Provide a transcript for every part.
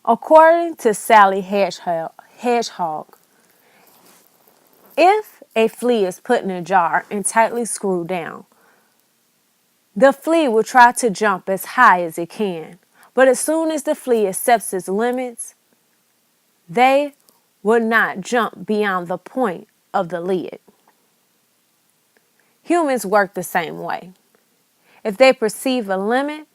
According to Sally Hedgehog, if a flea is put in a jar and tightly screwed down, the flea will try to jump as high as it can. But as soon as the flea accepts its limits, they will not jump beyond the point of the lid. Humans work the same way. If they perceive a limit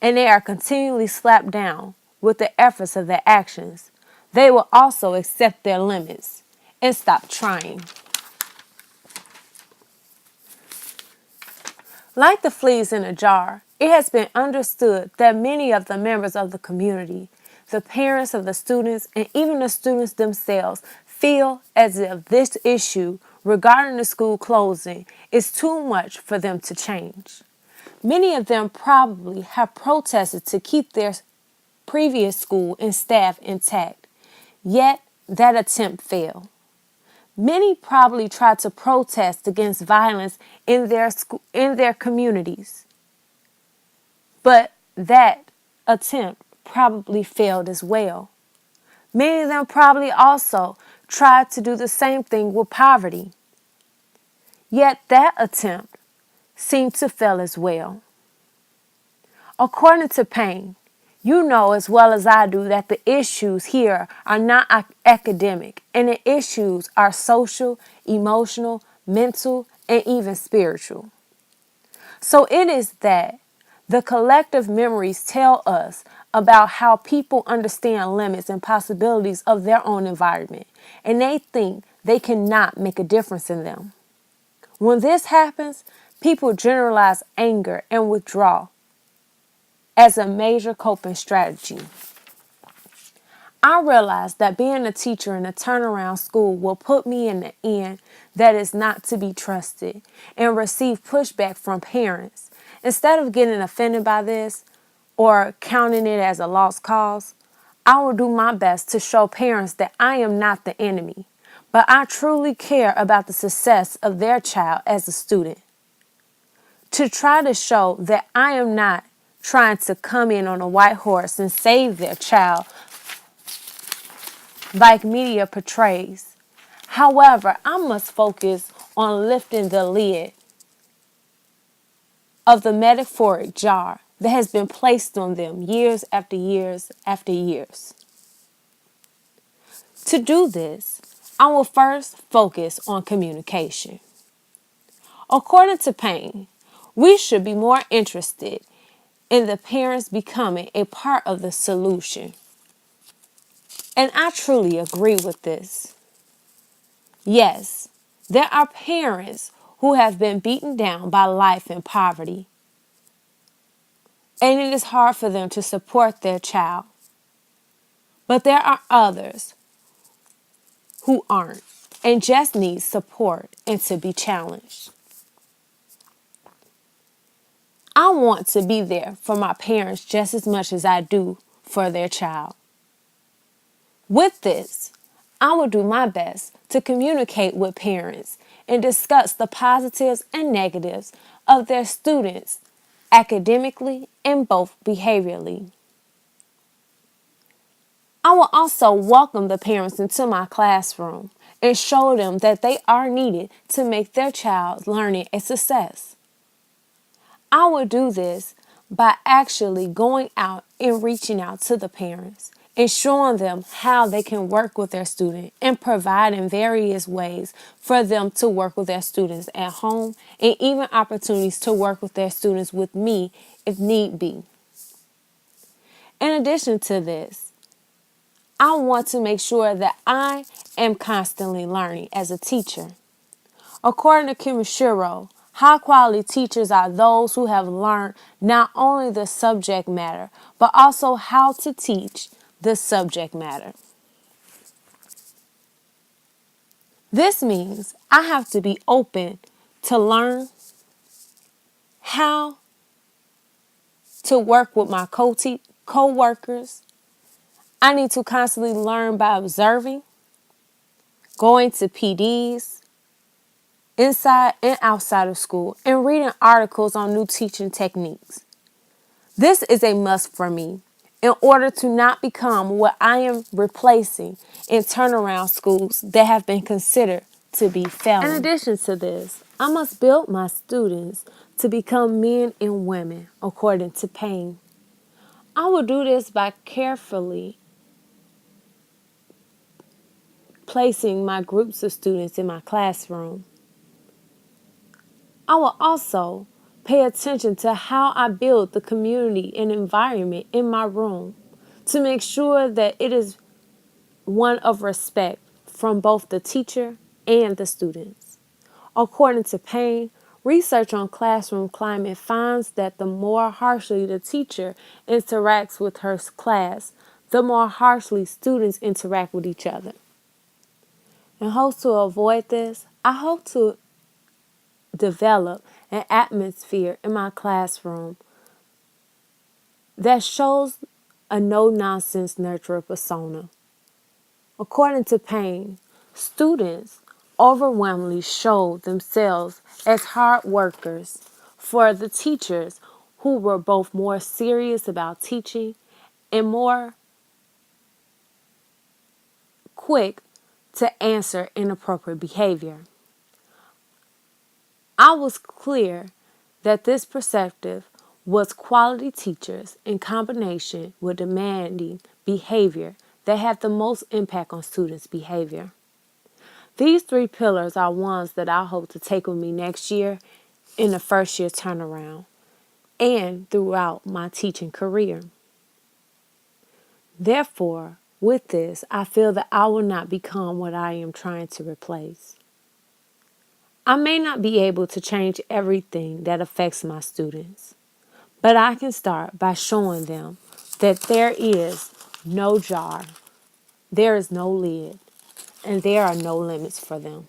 and they are continually slapped down with the efforts of their actions, they will also accept their limits and stop trying. Like the fleas in a jar, it has been understood that many of the members of the community, the parents of the students, and even the students themselves feel as if this issue regarding the school closing is too much for them to change. Many of them probably have protested to keep their previous school and staff intact, yet that attempt failed. Many probably tried to protest against violence in their communities, but that attempt probably failed as well. Many of them probably also tried to do the same thing with poverty, yet that attempt seemed to fail as well. According to Payne, you know as well as I do that the issues here are not academic, and the issues are social, emotional, mental, and even spiritual. So it is that the collective memories tell us about how people understand limits and possibilities of their own environment, and they think they cannot make a difference in them. When this happens, people generalize anger and withdraw as a major coping strategy. I realized that being a teacher in a turnaround school will put me in the end that is not to be trusted and receive pushback from parents. Instead of getting offended by this or counting it as a lost cause, I will do my best to show parents that I am not the enemy, but I truly care about the success of their child as a student. To try to show that I am not trying to come in on a white horse and save their child like media portrays. However, I must focus on lifting the lid of the metaphoric jar that has been placed on them years after years after years. To do this, I will first focus on communication. According to Payne, we should be more interested in the parents becoming a part of the solution. And I truly agree with this. Yes, there are parents who have been beaten down by life and poverty, and it is hard for them to support their child. But there are others who aren't and just need support and to be challenged. I want to be there for my parents just as much as I do for their child. With this, I will do my best to communicate with parents and discuss the positives and negatives of their students academically and both behaviorally. I will also welcome the parents into my classroom and show them that they are needed to make their child's learning a success. I will do this by actually going out and reaching out to the parents and showing them how they can work with their student and providing various ways for them to work with their students at home and even opportunities to work with their students with me if need be. In addition to this, I want to make sure that I am constantly learning as a teacher. According to Kimishiro, high-quality teachers are those who have learned not only the subject matter, but also how to teach the subject matter. This means I have to be open to learn how to work with my co-workers. I need to constantly learn by observing, going to PDs, inside and outside of school, and reading articles on new teaching techniques. This is a must for me in order to not become what I am replacing in turnaround schools that have been considered to be failing. In addition to this, I must build my students to become men and women according to Payne. I will do this by carefully placing my groups of students in my classroom. I will also pay attention to how I build the community and environment in my room to make sure that it is one of respect from both the teacher and the students. According to Payne, research on classroom climate finds that the more harshly the teacher interacts with her class, the more harshly students interact with each other. In hopes to avoid this, I hope to develop an atmosphere in my classroom that shows a no-nonsense nurturer persona. According to Payne, students overwhelmingly show themselves as hard workers for the teachers who were both more serious about teaching and more quick to answer inappropriate behavior. I was clear that this perspective was quality teachers in combination with demanding behavior that had the most impact on students' behavior. These three pillars are ones that I hope to take with me next year in the first year turnaround and throughout my teaching career. Therefore, with this, I feel that I will not become what I am trying to replace. I may not be able to change everything that affects my students, but I can start by showing them that there is no jar, there is no lid, and there are no limits for them.